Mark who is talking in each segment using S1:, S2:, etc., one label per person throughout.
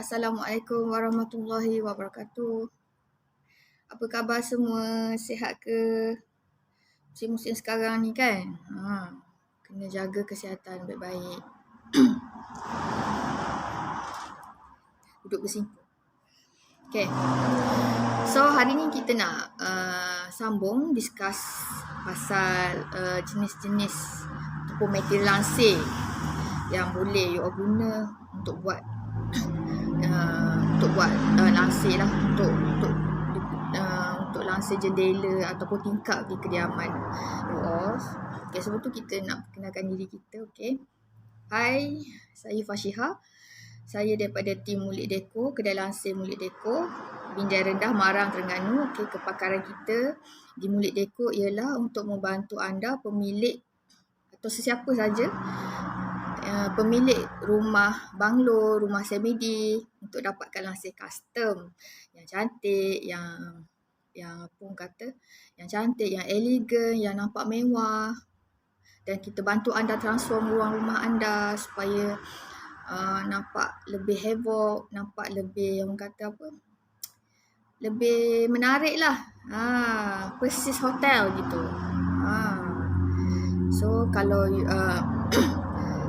S1: Assalamualaikum warahmatullahi wabarakatuh. Apa khabar semua? Sihat ke? Musim-musim sekarang ni kan? Kena jaga kesihatan baik-baik. Duduk bersimpu. Okay. So hari ni kita nak sambung discuss pasal jenis-jenis ataupun material lansir yang boleh you all guna untuk buat lansir lah, untuk lansir jendela ataupun tingkap di kediaman you all. Okay, sebelum tu kita nak perkenalkan diri kita. Okay. Hai, saya Fashiha. Saya daripada tim Mulik Deko, kedai lansir Mulik Deko, Binjai Rendah, Marang, Terengganu. Okay, kepakaran kita di Mulik Deko ialah untuk membantu anda pemilik atau sesiapa saja pemilik rumah banglo, rumah semedi untuk dapatkan lansir custom yang cantik, yang apa orang kata, yang cantik, yang elegan, yang nampak mewah, dan kita bantu anda transform ruang rumah anda supaya nampak lebih havoc, nampak lebih orang kata apa, lebih menarik lah, persis hotel gitu. So kalau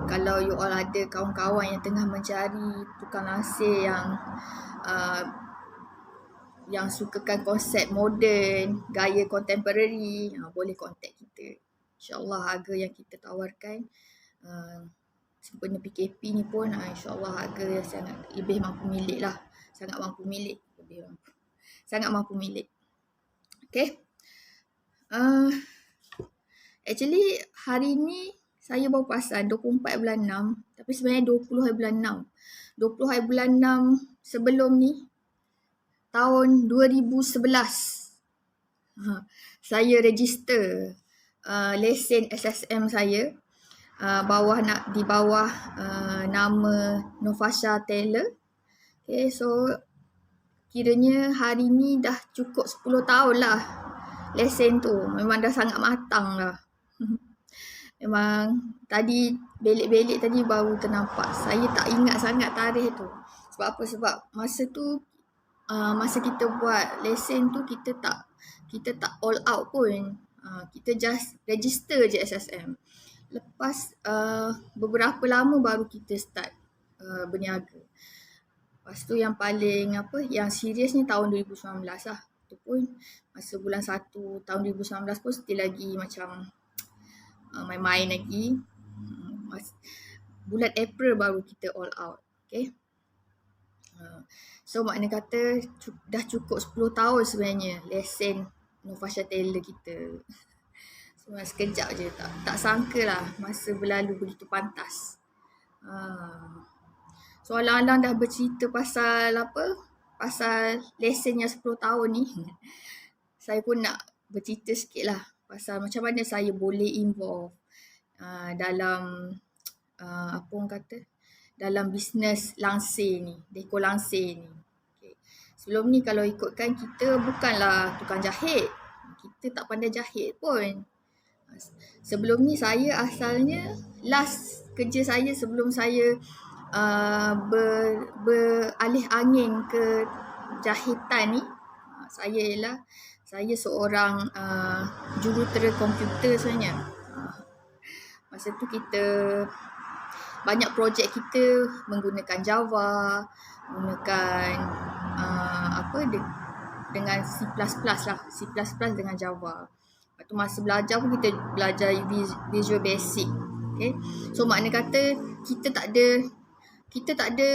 S1: kalau you all ada kawan-kawan yang tengah mencari tukang lansir yang sukakan konsep moden, gaya contemporary, boleh contact kita. InsyaAllah harga yang kita tawarkan sempena PKP ni pun insyaAllah harga yang sangat lebih mampu milik lah. Sangat mampu milik. Okay. Actually hari ni saya baru perasan 24 bulan 6, tapi sebenarnya 20 hari bulan 6. 20 hari bulan 6 sebelum ni, tahun 2011, saya register lesen SSM saya di bawah nama Nofasha Taylor. Okay, so kiranya hari ni dah cukup 10 tahun lah lesen tu. Memang dah sangat matang lah. Memang tadi belik-belik tadi baru ternampak. Saya tak ingat sangat tarikh tu. Sebab apa? Sebab masa tu masa kita buat lesen tu kita tak all out pun. Kita just register je SSM. Lepas beberapa lama baru kita start berniaga. Lepas tu yang paling yang serius ni tahun 2019 lah. Itu pun masa bulan 1 tahun 2019 pun still lagi macam main-main lagi. Bulan April baru kita all out. Okay. So makna kata dah cukup 10 tahun sebenarnya lesen Nofasha Taylor kita. Cuma sekejap je, tak sangka lah masa berlalu begitu pantas. So alang-alang dah bercerita pasal pasal lesen yang 10 tahun ni. Saya pun nak bercerita sikit lah pasal macam mana saya boleh involve dalam apa orang kata, dalam bisnes lansir ni, deko lansir ni. Okay. Sebelum ni kalau ikutkan kita bukanlah tukang jahit. Kita tak pandai jahit pun. Sebelum ni saya asalnya, last kerja saya sebelum saya beralih angin ke jahitan ni, saya seorang jurutera komputer sebenarnya. Masa tu kita banyak projek kita menggunakan Java, menggunakan dengan C++ lah, C++ dengan Java. Lepas tu masa belajar pun kita belajar Visual Basic. Okay. So makna kata kita tak ada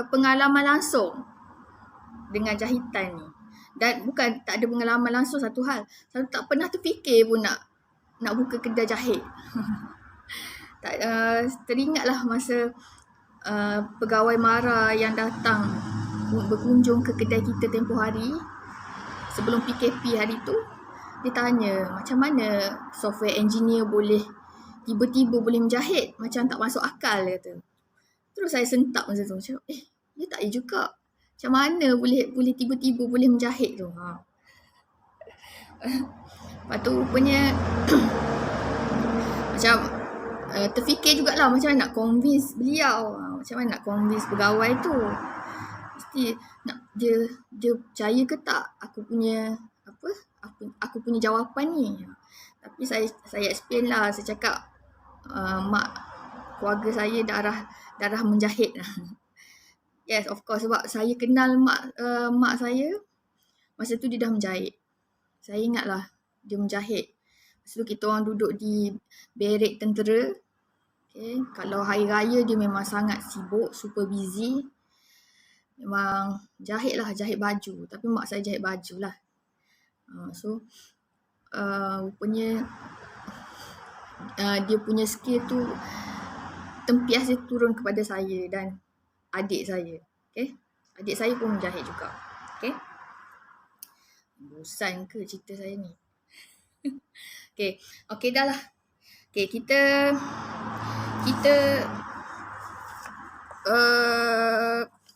S1: pengalaman langsung dengan jahitan ni. Dan bukan tak ada pengalaman langsung satu hal, saya tak pernah terfikir pun nak buka kedai jahit. Teringatlah masa pegawai Mara yang datang berkunjung ke kedai kita tempoh hari sebelum PKP hari tu, dia tanya macam mana software engineer boleh tiba-tiba boleh menjahit, macam tak masuk akal, dia kata. Terus saya sentak masa tu, macam dia tak juga. Macam mana boleh tiba-tiba boleh menjahit tu. Lepas tu rupanya macam terfikir jugalah macam mana nak convince beliau. Macam mana nak convince pegawai tu. Mesti nak dia percaya ke tak aku punya aku punya jawapan ni. Tapi saya explain lah, saya cakap mak keluarga saya darah menjahit lah. Yes, of course, sebab saya kenal mak saya masa tu dia dah menjahit. Saya ingatlah dia menjahit. Masa tu kita orang duduk di barek tentera. Okay. Kalau hari raya dia memang sangat sibuk, super busy. Memang jahit baju. Tapi mak saya jahit baju lah. Rupanya dia punya skill tu tempias dia turun kepada saya dan adik saya. Okay. Adik saya pun menjahit juga. Okay. Bosan ke cerita saya ni? Okay dah lah. Okay, kita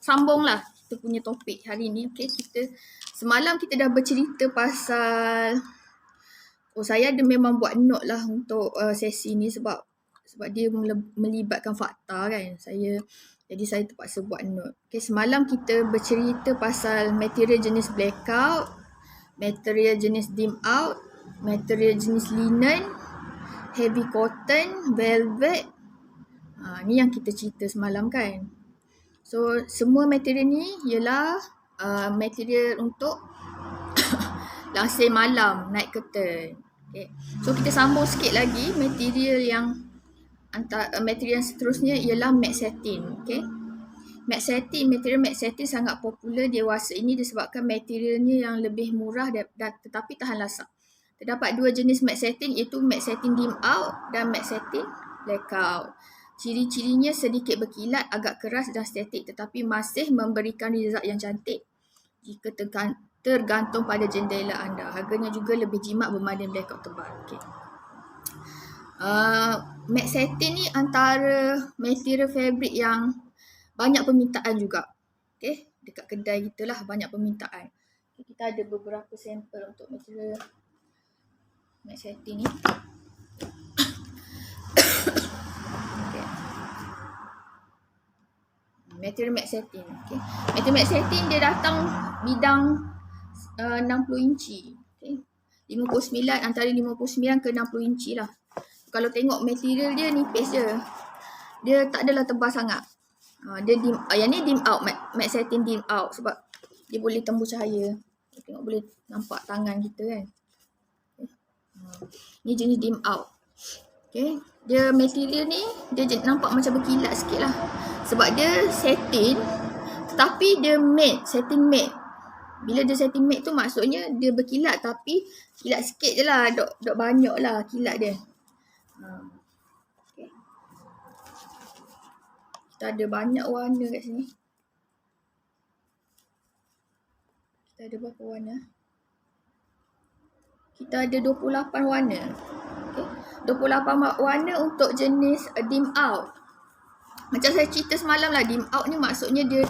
S1: sambung lah kita punya topik hari ni. Okay, semalam kita dah bercerita pasal saya ada memang buat note lah untuk sesi ni sebab dia melibatkan fakta kan. Jadi saya terpaksa buat note. Okay, semalam kita bercerita pasal material jenis blackout, material jenis dim out, material jenis linen, heavy cotton, velvet. Ni yang kita cerita semalam kan. So semua material ni ialah material untuk lansir malam, night curtain. Okay. So kita sambung sikit lagi material yang seterusnya ialah matte satin. Okay. Material matte satin sangat popular dewasa ini disebabkan materialnya yang lebih murah tetapi tahan lasak. Terdapat dua jenis matte satin iaitu matte satin dim out dan matte satin blackout. Ciri-cirinya sedikit berkilat, agak keras dan statik tetapi masih memberikan result yang cantik jika tergantung pada jendela anda. Harganya juga lebih jimat berbanding blackout tebal. Okay. Matte satin ni antara material fabric yang banyak permintaan juga. Okay. Dekat kedai kita lah banyak permintaan. Okay. Kita ada beberapa sampel untuk material matte satin ni. Okay. Material matte satin. Okay. Material matte satin dia datang bidang 60 inci. Okay. 59 antara 59 ke 60 inci lah. Kalau tengok material dia nipis je. Dia tak adalah tebal sangat. Yang ni dim out, matte satin dim out sebab dia boleh tembus cahaya. Tengok boleh nampak tangan kita kan. Okay. Ni jenis dim out. Okay. Dia material ni dia nampak macam berkilat sikit lah. Sebab dia satin tetapi dia matte, satin matte. Bila dia satin matte tu maksudnya dia berkilat tapi kilat sikit je lah. Dok banyak lah kilat dia. Okay. Kita ada banyak warna kat sini. Kita ada berapa warna? Kita ada 28 warna. Okay. 28 warna untuk jenis dim out. Macam saya cerita semalam lah, dim out ni maksudnya dia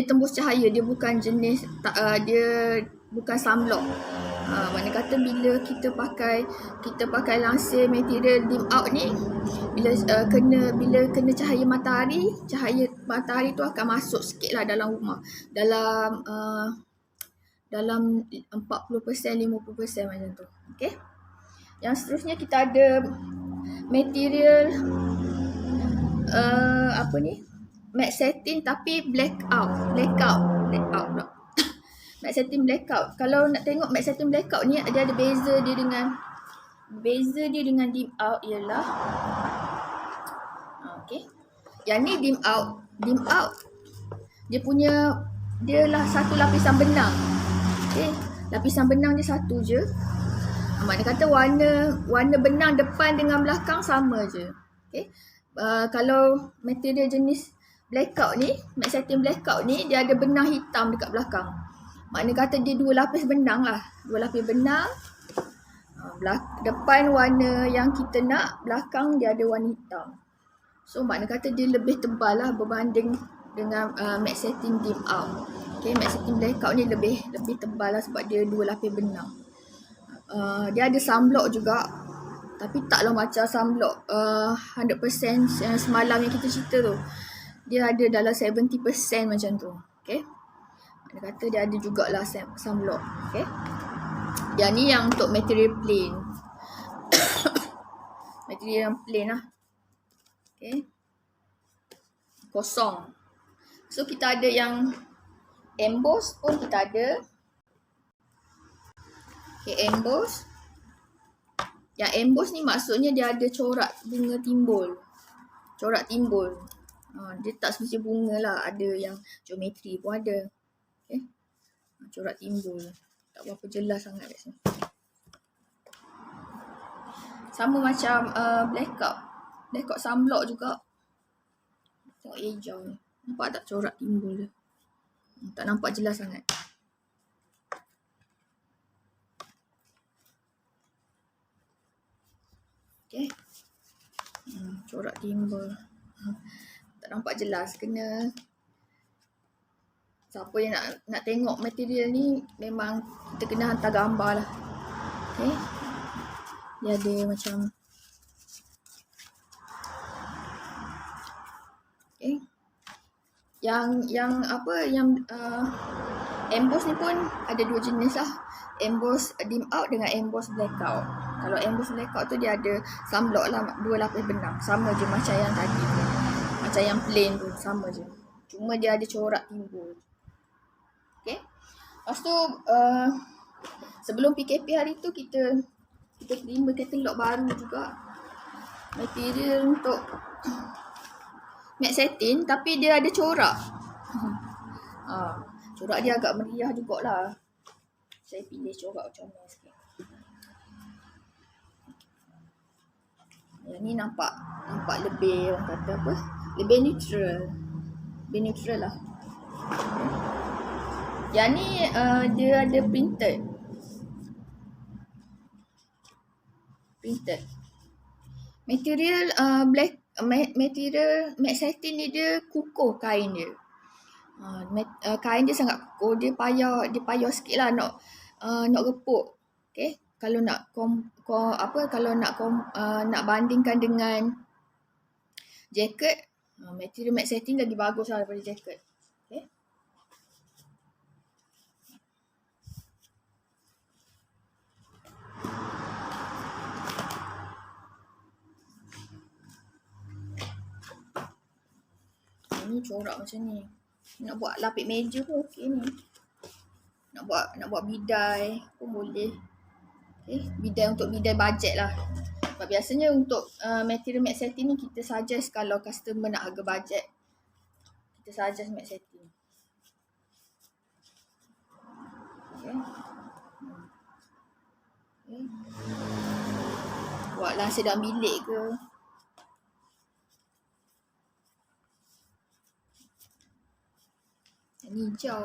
S1: tembus cahaya, dia bukan jenis dia bukan sunblock. Mana kata bila kita pakai lansir material dim out ni, bila kena cahaya matahari tu akan masuk sikit lah dalam rumah. Dalam 40%, 50% macam tu. Okay. Yang seterusnya kita ada material matte satin tapi blackout pula. Matte satin blackout. Kalau nak tengok matte satin blackout ni dia ada beza dia dengan dim out ialah okey. Yang ni dim out dia lah satu lapisan benang. Okey, lapisan benang dia satu je. Makna kata warna benang depan dengan belakang sama je. Okey. Kalau material jenis blackout ni, matte satin blackout ni dia ada benang hitam dekat belakang. Makna kata dia dua lapis benang lah. Dua lapis benang. Depan warna yang kita nak, belakang dia ada warna hitam. So makna kata dia lebih tebal lah berbanding dengan matte satin dim out. Okay, matte satin blackout ni lebih tebal lah sebab dia dua lapis benang. Dia ada sunblock juga. Tapi taklah macam sunblock 100% yang semalam yang kita cerita tu. Dia ada dalam 70% macam tu. Okay. Dia kata dia ada jugalah sunblock. Okay. Yang ni yang untuk material plain. Material yang plain lah. Okay. Kosong. So kita ada yang emboss pun kita ada. Okay, emboss. Yang emboss ni maksudnya dia ada corak bunga timbul. Corak timbul. Dia tak semestinya bunga lah. Ada yang geometri pun ada. Okay. Corak timbul. Tak berapa jelas sangat kat sini. Sama macam blackout. Blackout sunblock juga. Tengok hijau ni. Nampak tak corak timbul dia? Tak nampak jelas sangat. Okay. Corak timbul. Tak nampak jelas. Kena siapa yang nak tengok material ni, memang kita kena hantar gambar lah. Okay. Dia ada macam okay. Yang emboss ni pun ada dua jenis lah. Emboss dim out dengan emboss blackout. Kalau emboss blackout tu dia ada sunblock lah, 2 lapis benang. Sama je macam yang tadi tu. Macam yang plain tu, sama je. Cuma dia ada corak timbul. Okay. Lepas tu sebelum PKP hari tu kita terima katalog baru juga. Material untuk matte satin tapi dia ada corak. Corak dia agak meriah jugalah. Saya pilih corak macam ni sikit. Yang ni nampak lebih, orang kata apa? Lebih neutral. Lebih neutral lah. Yang ni dia ada printed. Material material matte satin ni dia kukuh kain dia. Kain dia sangat kukuh, dia payah sikit lah nak repuk. Okay. Kalau nak nak bandingkan dengan jaket, material matte satin lagi bagus lah daripada jaket. Okay. Ni corak macam ni. Nak buat lapik meja pun okey ni. Nak buat bidai pun boleh. Okay. Untuk bidai bajet lah. Sebab biasanya untuk material matte satin ni kita suggest kalau customer nak harga bajet. Kita suggest matte satin. Okay. Okay. Buat langsir dalam bilik ke. Ni hijau.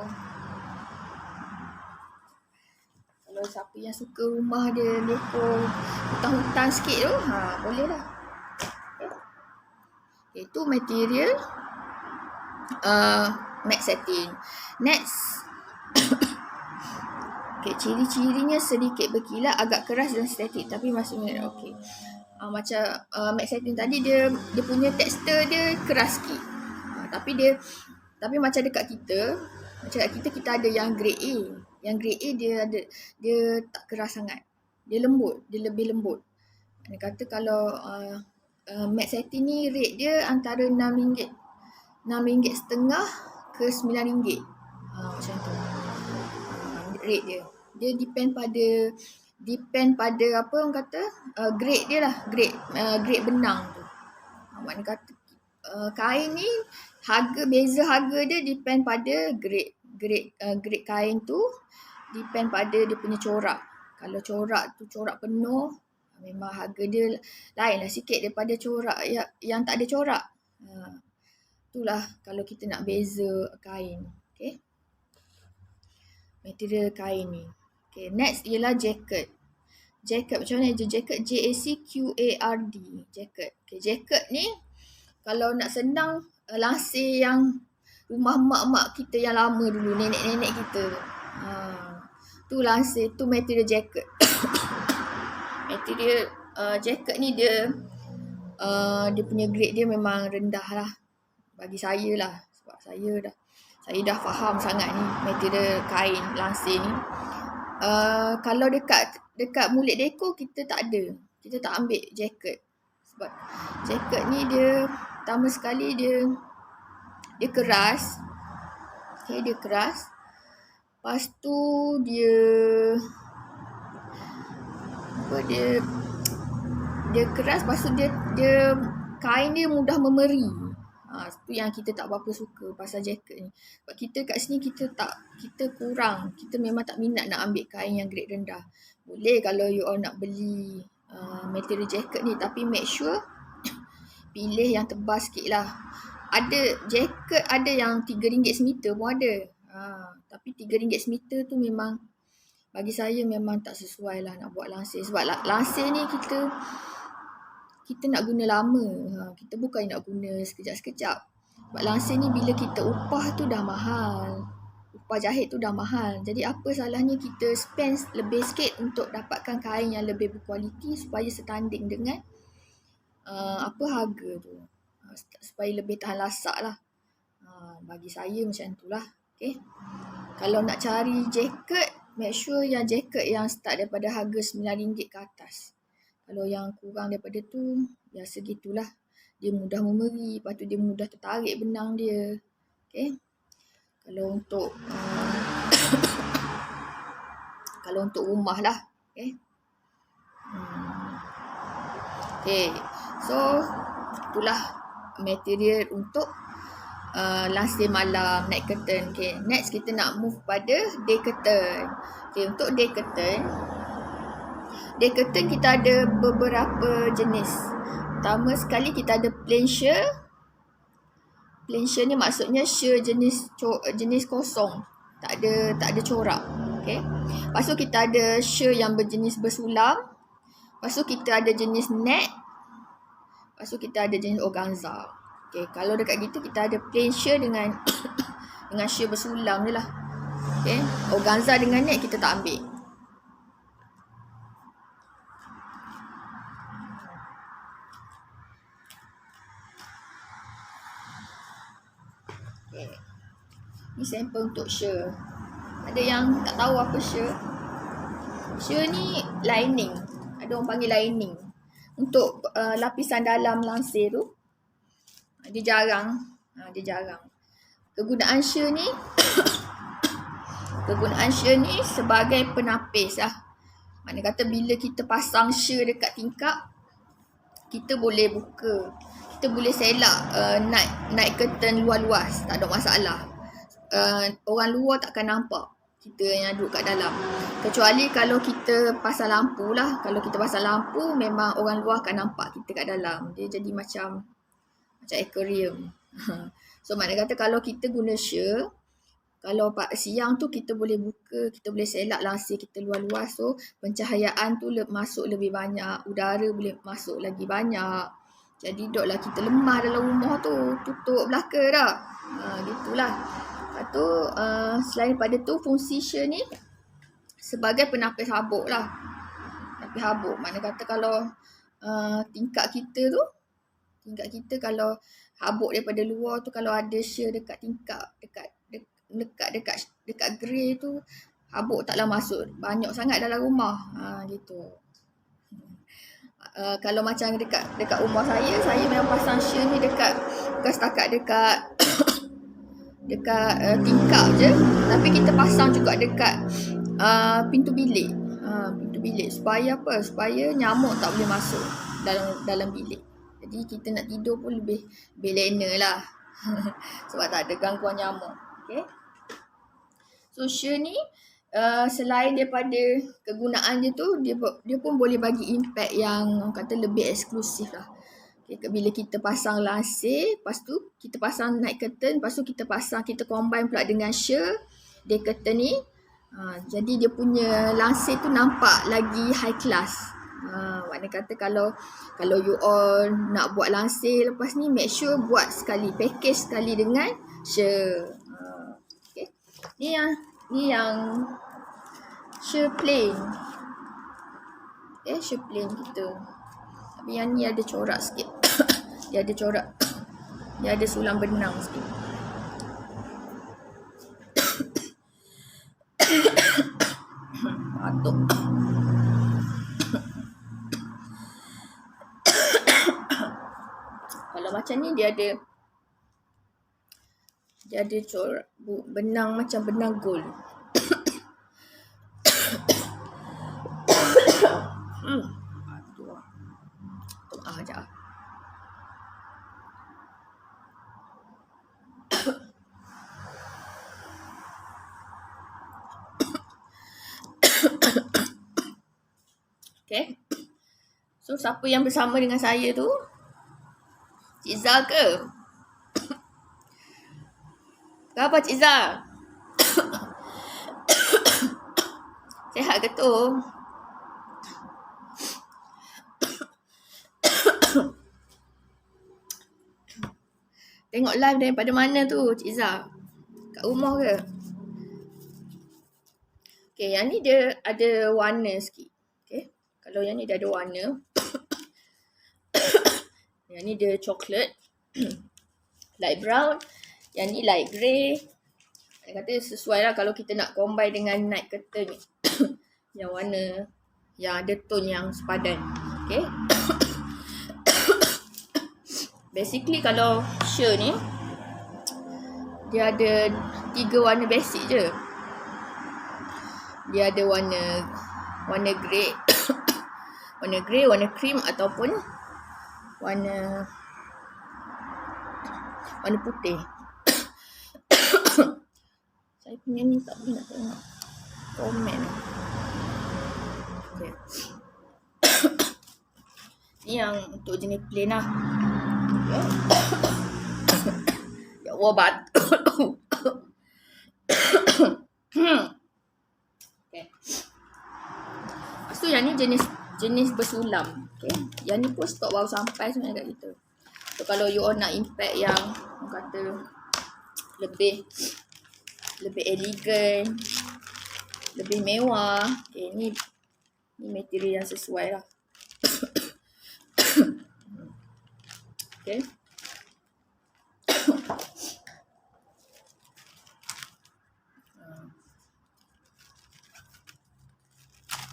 S1: Kalau siapa yang suka rumah dia dekor hutan-hutan sikit tu, boleh lah. Okay, itu material matte satin. Next. Okay, ciri-cirinya sedikit berkilat, agak keras dan statik, tapi maksudnya okey. Macam matte satin tadi dia punya tekstur dia keras sikit. Tapi macam dekat kita ada yang grade A. Yang grade A dia tak keras sangat. Dia lembut, dia lebih lembut. Dia kata kalau matte satin ni rate dia antara RM6.5 ke RM9. Macam tu. Rate dia. Dia depend pada apa orang kata grade dia lah, grade benang tu. Maknanya kata kain ni beza harga dia depend pada grade kain tu, depend pada dia punya corak. Kalau corak tu corak penuh, memang harga dia lain lah sikit daripada corak yang tak ada corak. Itulah kalau kita nak beza kain. Okay. Material kain ni. Okay, next ialah jacket. Jacket macam mana je? Jacket JACQARD. Jacket. Okay, jacket ni kalau nak senang langsir yang rumah mak-mak kita yang lama dulu, nenek-nenek kita. Tu langsir, tu material jacket. Material jacket ni dia punya grade dia memang rendah lah bagi saya lah, sebab saya dah faham sangat ni material kain lansir ni. Kalau dekat Mulik Deco kita tak ada, kita tak ambil jacket, sebab jacket ni dia pertama sekali dia keras. Okay, dia keras. Lepas tu dia keras, lepas tu dia kain dia mudah memeri. Itu yang kita tak berapa suka pasal jacket ni. Sebab kita kat sini kita kurang, kita memang tak minat nak ambil kain yang grade rendah. Boleh kalau you all nak beli material jacket ni, tapi make sure pilih yang tebal sikit lah. Ada jacket ada yang RM3 semeter pun ada. Tapi RM3 semeter tu memang bagi saya memang tak sesuai lah nak buat lansir. Sebab lansir ni kita nak guna lama. Kita bukan nak guna sekejap-sekejap. Sebab lansir ni bila kita upah tu dah mahal. Upah jahit tu dah mahal. Jadi apa salahnya kita spend lebih sikit untuk dapatkan kain yang lebih berkualiti supaya setanding dengan harga tu. Supaya lebih tahan lasak lah. Bagi saya macam tu lah. Okay. Kalau nak cari jacket, make sure yang jacket yang start daripada harga RM9 ke atas. Kalau yang kurang daripada tu, biasa gitulah. Dia mudah memeri, lepas tu dia mudah tertarik benang dia. Okay. Kalau untuk kalau untuk rumah lah. Okay. Okay. So, itulah material untuk lansir malam, night curtain. Okay. Next kita nak move pada day curtain. Okay. Untuk day curtain kita ada beberapa jenis. Pertama sekali kita ada plain sheer. Plain sheer ni maksudnya sheer jenis kosong. Tak ada corak. Okay. Lepas tu kita ada sheer yang berjenis bersulam. Lepas tu kita ada jenis net. Lepas tu kita ada jenis organza. Okay. Kalau dekat gitu kita ada plain sheer dengan sheer bersulam je lah. Okay. Organza dengan net kita tak ambil. Okay. Ni sampel untuk sheer. Ada yang tak tahu apa sheer. Sheer ni lining. Ada orang panggil lining. Untuk lapisan dalam lansir tu. Dia jarang. Kegunaan sheer ni sebagai penapis lah. Mana kata bila kita pasang sheer dekat tingkap, kita boleh buka. Kita boleh selak night curtain luas-luas. Tak ada masalah. Orang luar takkan nampak kita yang duduk kat dalam. Kecuali kalau kita pasang lampu lah. Kalau kita pasang lampu, memang orang luar akan nampak kita kat dalam. Dia jadi macam aquarium. So maknanya kata kalau kita guna sheer, kalau siang tu kita boleh buka, kita boleh selak lansir kita luas-luas. So pencahayaan tu masuk lebih banyak, udara boleh masuk lagi banyak. Jadi duduklah kita lemah dalam rumah tu, tutup belaka dah. Gitulah. Lepas tu selain pada tu, fungsi sheer ni sebagai penapis habuk lah. Penapis habuk. Mana kata kalau tingkap kita kalau habuk daripada luar tu, kalau ada sheer dekat tingkap, dekat grey tu, habuk taklah masuk banyak sangat dalam rumah. Gitu. Kalau macam dekat rumah saya memang pasang sheer ni bukan setakat dekat tingkap je, tapi kita pasang juga dekat pintu bilik. Pintu bilik supaya apa? Supaya nyamuk tak boleh masuk dalam bilik. Jadi kita nak tidur pun lebih lena lah. Sebab tak ada gangguan nyamuk. Okay. So sheer ni selain daripada kegunaan dia tu, dia pun boleh bagi impact yang orang kata lebih eksklusif lah. Okay, bila kita pasang lansir, lepas tu kita pasang night curtain, lepas tu kita combine pula dengan sheer day curtain ni. Jadi dia punya lansir tu nampak lagi high class. Maknanya kata kalau you all nak buat lansir lepas ni, make sure buat sekali, package sekali dengan sheer. Okay. Ni yang sheer plain. Okay, sheer plain kita. Tapi yang ni ada corak sikit. Dia ada corak. Dia ada sulam benang sikit. Batuk. Kalau macam ni dia ada corak benang macam benang gold. Sekejap. Okay. So siapa yang bersama dengan saya tu? Cik Zah ke? Kenapa Cik Zah? Sihat ke tu? Tengok live daripada mana tu Cik Zah? Kat rumah ke? Okay, yang ni dia ada warna sikit. Okay, kalau yang ni dia ada warna. Yang ni dia coklat. Light brown. Yang ni light grey. Saya kata sesuai lah kalau kita nak combine dengan night curtain ni. Yang warna, yang ada tone yang sepadan. Okay. Basically kalau sheer ni, dia ada 3 warna basic je. Dia ada warna grey, warna cream ataupun warna putih. Saya punya ni tak boleh nak tengok komen. Okay. Ni yang untuk jenis plain lah. Ya Allah, batuk. Okay. Lepas tu yang ni jenis bersulam. Okay. Yang ni pun stok baru sampai sebenarnya kat kita. So kalau you all nak impact yang orang kata lebih elegan, lebih mewah. Okay, ni material yang sesuai lah. Okay.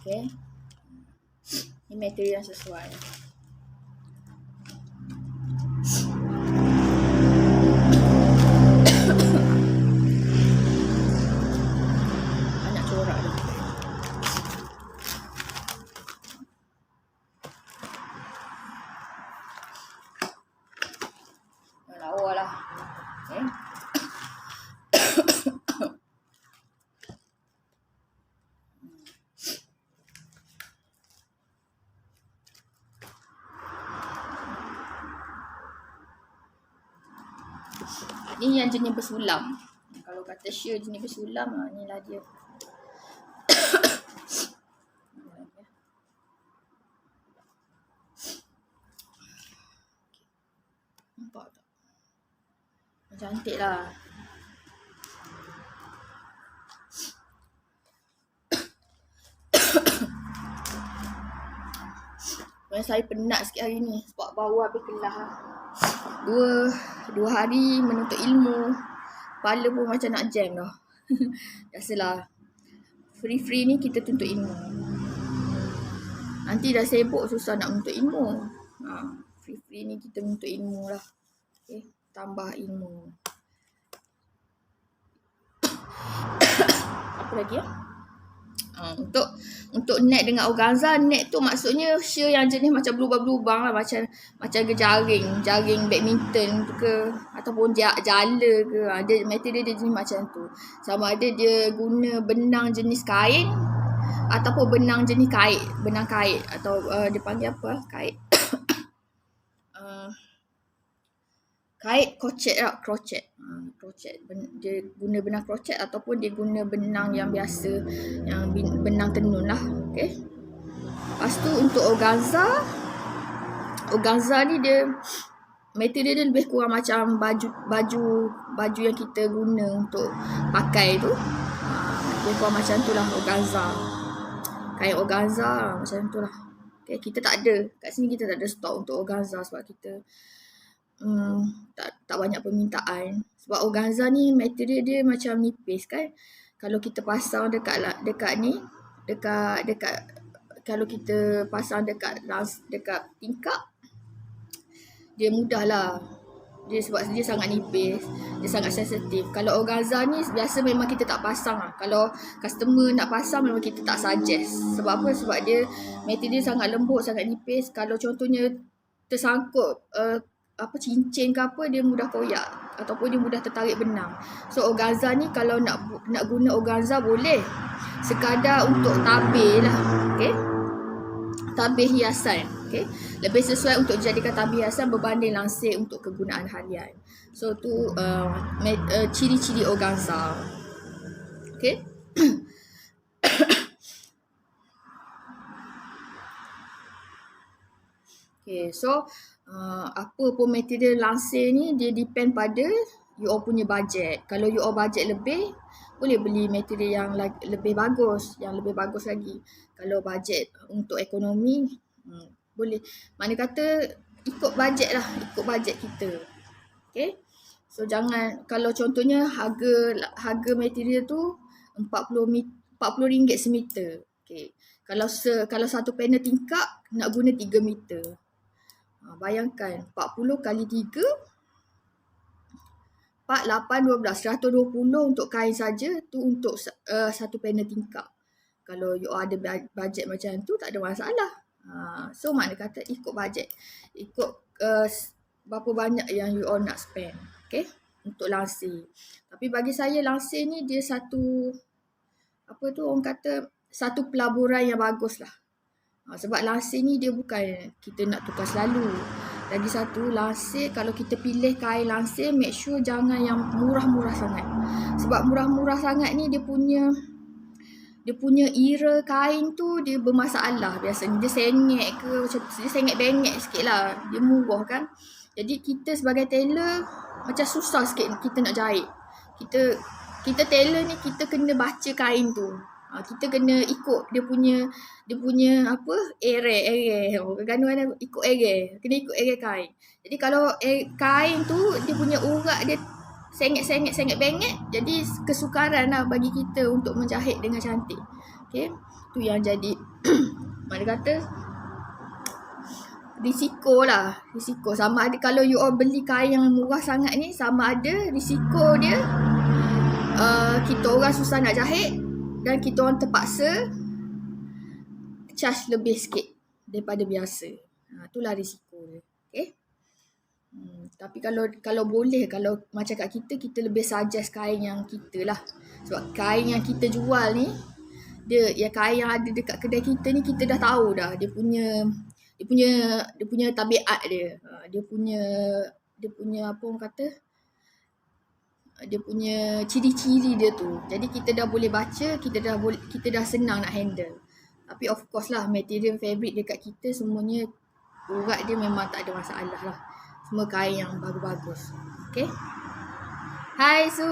S1: Okay. Ni material yang sesuai. Banyak corak dah. Lawa lah. Okay. Ni yang jenis bersulam. Kalau kata sheer jenis bersulam, ni lah dia. Nampak tak? Cantik lah. Saya penat sikit hari ni sebab baru habis kelas lah. Dua hari menuntut ilmu. Kepala pun macam nak jam dah. Biasalah. Free ni kita tuntut ilmu. Nanti dah sibuk susah nak menuntut ilmu. Free ni kita menuntut ilmu lah. Okay. Tambah ilmu. Apa lagi ya? Untuk net dengan organza, net tu maksudnya sheer yang jenis macam berlubang-lubang lah, macam jaring badminton tu ke ataupun jala ke. Ada material dia jenis macam tu. Sama ada dia guna benang jenis kain ataupun benang jenis benang kait atau dia panggil apa? Kait. Kait crochet lah, crochet. Dia guna benang crochet ataupun dia guna benang yang biasa, yang benang tenun lah. Okay. Lepas tu untuk organza ni dia material dia lebih kurang macam baju yang kita guna untuk pakai tu. Lebih kurang macam tu lah organza. Kain organza macam tu lah. Okay, kita tak ada. Kat sini kita tak ada stok untuk organza sebab kita tak banyak permintaan. Sebab organza ni material dia macam nipis kan. Kalau kita pasang dekat ni, dekat kalau kita pasang dekat tingkap, dia mudah lah. Dia sebab dia sangat nipis, dia sangat sensitif. Kalau organza ni biasa memang kita tak pasang lah. Kalau customer nak pasang memang kita tak suggest. Sebab apa? Sebab dia material sangat lembut, sangat nipis. Kalau contohnya tersangkut cincin ke apa, dia mudah koyak ataupun dia mudah tertarik benang. So organza ni kalau nak guna organza boleh, sekadar untuk tabir lah, okay? Tabir hiasan, okay? Lebih sesuai untuk dijadikan tabir hiasan berbanding lansir untuk kegunaan harian. So tu ciri-ciri organza, okay? Okay, so apa pun material lansir ni dia depend pada you all punya budget. Kalau you all budget lebih, boleh beli material yang lebih bagus, lagi. Kalau budget untuk ekonomi, boleh. Mana kata ikut budget lah, ikut budget kita. Okay. So jangan, kalau contohnya harga material tu RM40 semeter. Okay. Kalau satu panel tingkap nak guna 3 meter. Bayangkan 40 kali 3 4, 8, 12 120 untuk kain saja tu untuk satu panel tingkap. Kalau you ada bajet macam tu tak ada masalah. So makna kata ikut bajet, ikut berapa banyak yang you all nak spend, okay, untuk lansir. Tapi bagi saya lansir ni dia satu pelaburan yang bagus lah. Sebab lansir ni dia bukan kita nak tukar selalu. Lagi satu, lansir kalau kita pilih kain lansir, make sure jangan yang murah-murah sangat. Sebab murah-murah sangat ni dia punya era kain tu dia bermasalah biasanya. Dia sengit ke macam dia sengit bengek sikit lah. Dia murah kan. Jadi kita sebagai tailor macam susah sikit kita nak jahit. Kita tailor ni kita kena baca kain tu. Kita kena ikut dia punya area. Kadang-kadang ikut area. Kena ikut area kain. Jadi kalau kain tu dia punya urat dia sengit bengek, jadi kesukaran lah bagi kita untuk menjahit dengan cantik. Okay, tu yang jadi mana kata risiko lah. Risiko sama ada kalau you all beli kain yang murah sangat ni, sama ada risiko dia kita orang susah nak jahit dan kita orang terpaksa charge lebih sikit daripada biasa. Itulah risiko dia. Okay. Tapi kalau boleh, kalau macam kat kita lebih suggest kain yang kita lah. Sebab kain yang kita jual ni, kain yang ada dekat kedai kita ni kita dah tahu dah dia punya tabiat dia. Dia punya apa orang kata? Dia punya ciri-ciri dia tu. Jadi kita dah boleh baca, kita dah senang nak handle. Tapi of course lah material fabric dekat kita semuanya urat dia memang tak ada masalah lah. Semua kain yang bagus-bagus. Okay. Hai Su.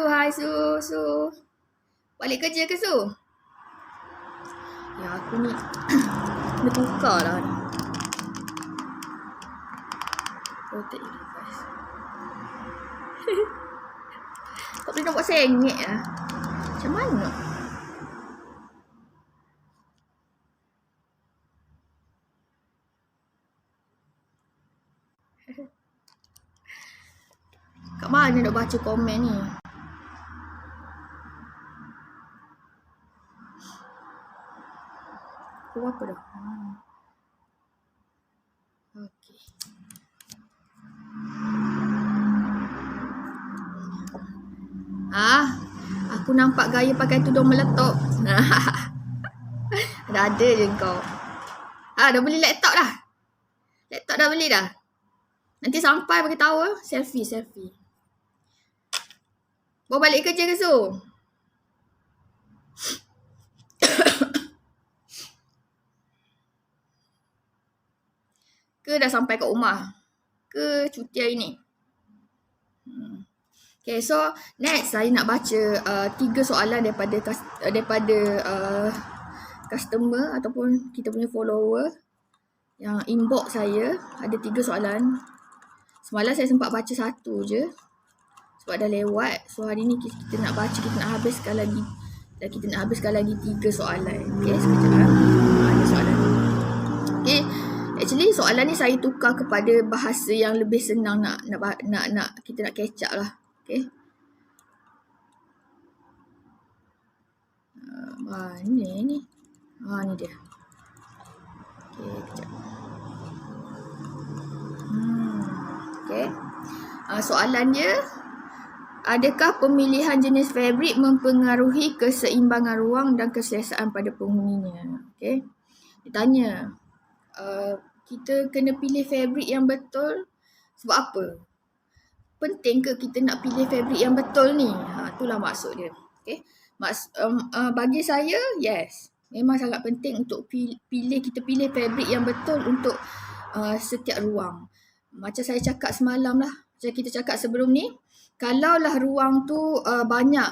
S1: Balik kerja ke Su? Ya aku ni kena tukar lah ni. Protect ini guys. Tak boleh nampak sengit lah. Macam mana? Kat mana nak baca komen ni? Pukul apa dah? Okey. Aku nampak gaya pakai tudung meletup. Ada je kau. Dah beli laptop dah. Laptop dah beli dah. Nanti sampai bagi tahu selfie. Bawa balik kerja ke Su? Ke dah sampai kat rumah? Ke cuti hari ni? Okay, so next saya nak baca 3 soalan daripada customer ataupun kita punya follower. Yang inbox saya ada 3 soalan. Semalam saya sempat baca 1 je. Sebab dah lewat. So hari ni kita nak baca, kita nak habiskan lagi. Dan kita nak habiskan lagi 3 soalan. Okay, sekejap. Ada soalan ni. Okay, actually soalan ni saya tukar kepada bahasa yang lebih senang nak kita nak catch up lah. Okay. Mana ni? Ni dia. Okay, kejap. Okay. Soalan dia, adakah pemilihan jenis fabrik mempengaruhi keseimbangan ruang dan keselesaan pada penghuninya? Okay. Dia tanya, kita kena pilih fabrik yang betul sebab apa? Penting ke kita nak pilih fabrik yang betul ni? Itulah maksud dia. Okay. Bagi saya, yes. Memang sangat penting untuk kita pilih fabrik yang betul untuk setiap ruang. Macam saya cakap semalam lah, macam kita cakap sebelum ni, kalaulah ruang tu banyak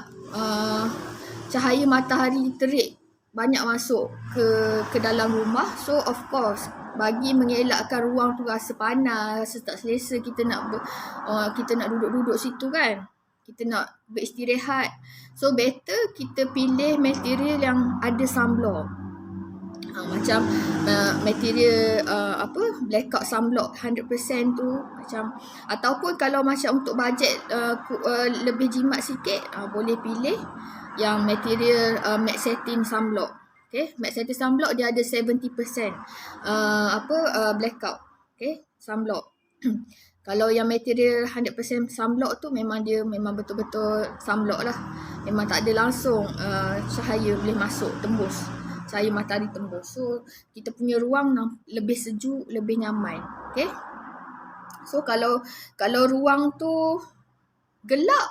S1: cahaya matahari terik banyak masuk ke dalam rumah, so of course bagi mengelakkan ruang tu rasa panas, rasa tak selesa, kita nak duduk-duduk situ kan, kita nak beristirahat, so better kita pilih material yang ada sunblock. Macam material blackout sunblock 100% tu, macam, ataupun kalau macam untuk bajet lebih jimat sikit, boleh pilih yang material matte satin sunblock. Okay, matte satin sunblock dia ada 70% blackout, okay, sunblock. Kalau yang material 100% sunblock tu memang betul-betul sunblock lah. Memang tak ada langsung cahaya boleh masuk, tembus. Cahaya matahari tembus. So, kita punya ruang lebih sejuk, lebih nyaman. Okay? So, kalau ruang tu gelap,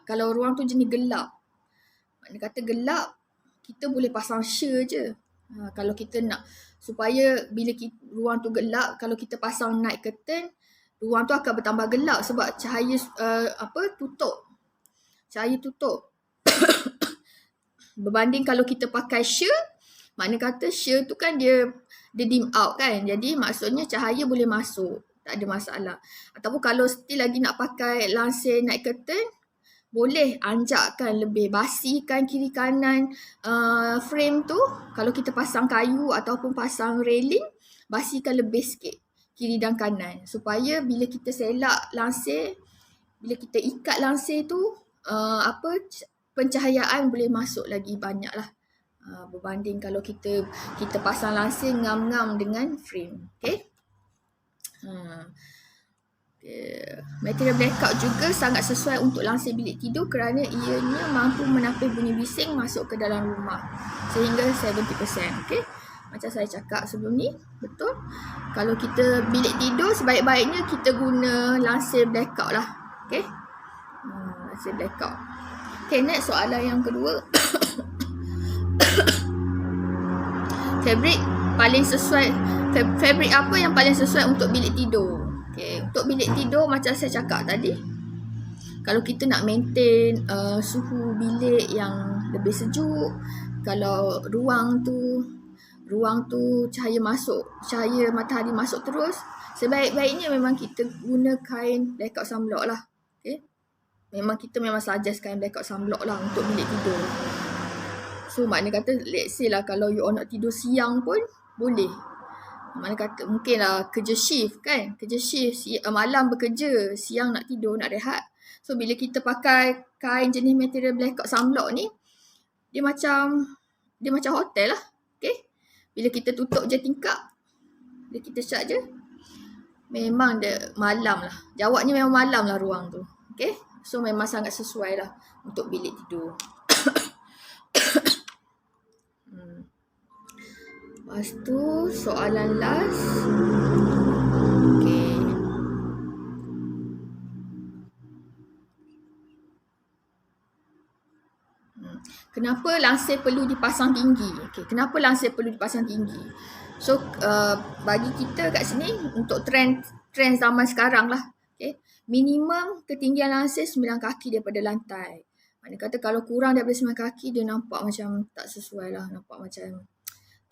S1: kalau ruang tu jenis gelap, maknanya kata gelap, kita boleh pasang shear je. Kalau kita nak, supaya bila ruang tu gelap, kalau kita pasang night curtain, ruang tu akan bertambah gelap sebab cahaya tutup. Cahaya tutup. Berbanding kalau kita pakai shear, makna kata shear tu kan dia dim out kan. Jadi maksudnya cahaya boleh masuk. Tak ada masalah. Ataupun kalau still lagi nak pakai lansir night curtain, boleh anjakkan lebih, basikan kiri kanan frame tu. Kalau kita pasang kayu ataupun pasang railing, basikan lebih sikit kiri dan kanan. Supaya bila kita selak lansir, bila kita ikat lansir tu, pencahayaan boleh masuk lagi banyak lah. Berbanding kalau kita pasang lansir ngam-ngam dengan frame. Okay. Material blackout juga sangat sesuai untuk lansir bilik tidur kerana ianya mampu menampung bunyi bising masuk ke dalam rumah sehingga 70%. Okay. Macam saya cakap sebelum ni, betul. Kalau kita bilik tidur, sebaik-baiknya kita guna lansir blackout lah. Okay. Lansir blackout. Okay, next soalan yang kedua. Fabrik apa yang paling sesuai untuk bilik tidur? Okay, untuk bilik tidur macam saya cakap tadi, kalau kita nak maintain suhu bilik yang lebih sejuk, kalau ruang tu cahaya matahari masuk terus, sebaik-baiknya memang kita guna kain blackout sunblock lah. Okay, memang suggest kain blackout sunblock lah untuk bilik tidur. So maknanya kata, let's say lah kalau you all nak tidur siang pun boleh. Maknanya kata mungkin lah kerja shift kan. Kerja shift, malam bekerja, siang nak tidur, nak rehat. So bila kita pakai kain jenis material blackout sunblock ni, dia macam hotel lah. Okay. Bila kita tutup je tingkap, bila kita shut je, memang dia malam lah. Jawabnya memang malam lah ruang tu. Okay. So memang sangat sesuai lah untuk bilik tidur. Lepas tu soalan last. Okay. Kenapa lansir perlu dipasang tinggi? Okay. Kenapa lansir perlu dipasang tinggi? So bagi kita kat sini untuk trend zaman sekarang lah. Okay. Minimum ketinggian lansir 9 kaki daripada lantai. Maknanya kata kalau kurang daripada 9 kaki, dia nampak macam tak sesuai lah. Nampak macam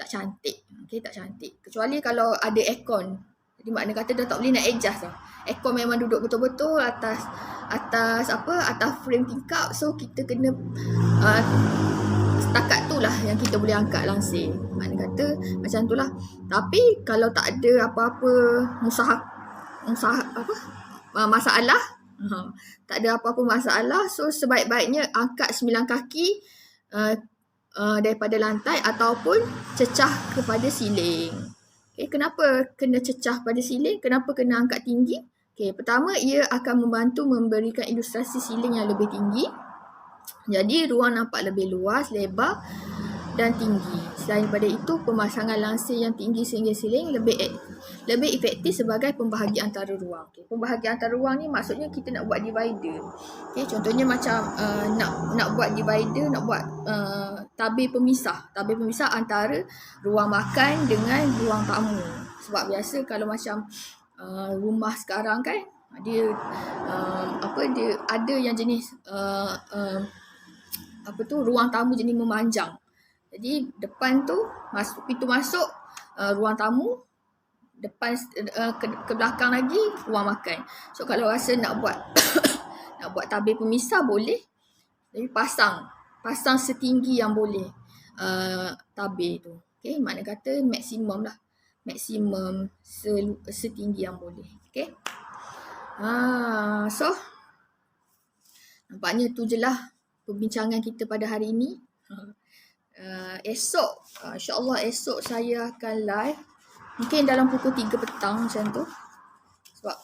S1: tak cantik. Okay, tak cantik. Kecuali kalau ada aircon. Jadi makna kata dia tak boleh nak adjust lah. Aircon memang duduk betul-betul atas frame tingkap. So kita kena setakat tu lah yang kita boleh angkat langsir. Makna kata macam tu lah. Tapi kalau tak ada apa-apa masalah, tak ada apa-apa masalah, so sebaik-baiknya angkat 9 kaki daripada lantai ataupun cecah kepada siling. Okay, kenapa kena cecah pada siling? Kenapa kena angkat tinggi? Okay, pertama, ia akan membantu memberikan ilustrasi siling yang lebih tinggi. Jadi ruang nampak lebih luas, lebar dan tinggi. Selain daripada itu, pemasangan langsir yang tinggi sehingga siling lebih efektif sebagai pembahagi antara ruang. Okay. Pembahagi antara ruang ni maksudnya kita nak buat divider. Okay, contohnya macam nak buat divider, nak buat tabir pemisah antara ruang makan dengan ruang tamu. Sebab biasa kalau macam rumah sekarang kan, dia ada yang jenis ruang tamu jenis memanjang. Jadi depan tu pintu masuk ruang tamu, depan ke belakang lagi ruang makan. So kalau rasa nak buat nak buat tabir pemisah boleh. Jadi pasang setinggi yang boleh tabir tu. Okay, makna kata maksimum lah. Maksimum setinggi yang boleh. Okay. So nampaknya tu je lah perbincangan kita pada hari ini. Esok, insyaAllah esok saya akan live. Mungkin dalam pukul 3 petang macam tu. Sebab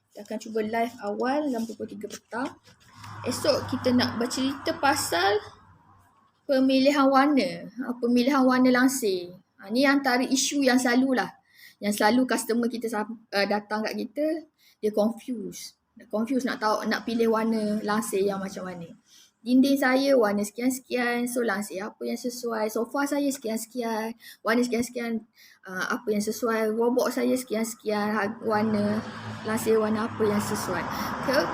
S1: kita akan cuba live awal dalam pukul 3 petang. Esok kita nak bercerita pasal pemilihan warna langsir. Ni antara isu yang selalu lah. Yang selalu customer kita datang kat kita, dia confuse nak tahu, nak pilih warna langsir yang macam mana. Dinding saya warna sekian-sekian, so langsir apa yang sesuai. Sofa saya sekian-sekian, warna sekian-sekian, apa yang sesuai. Robot saya sekian-sekian, warna langsir warna apa yang sesuai. Okay.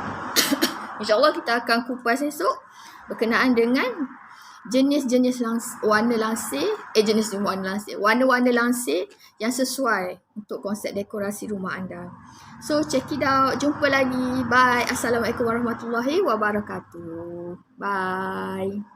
S1: InsyaAllah kita akan kupas esok berkenaan dengan jenis-jenis warna langsir yang sesuai untuk konsep dekorasi rumah anda. So check it out. Jumpa lagi. Bye. Assalamualaikum warahmatullahi wabarakatuh. Bye.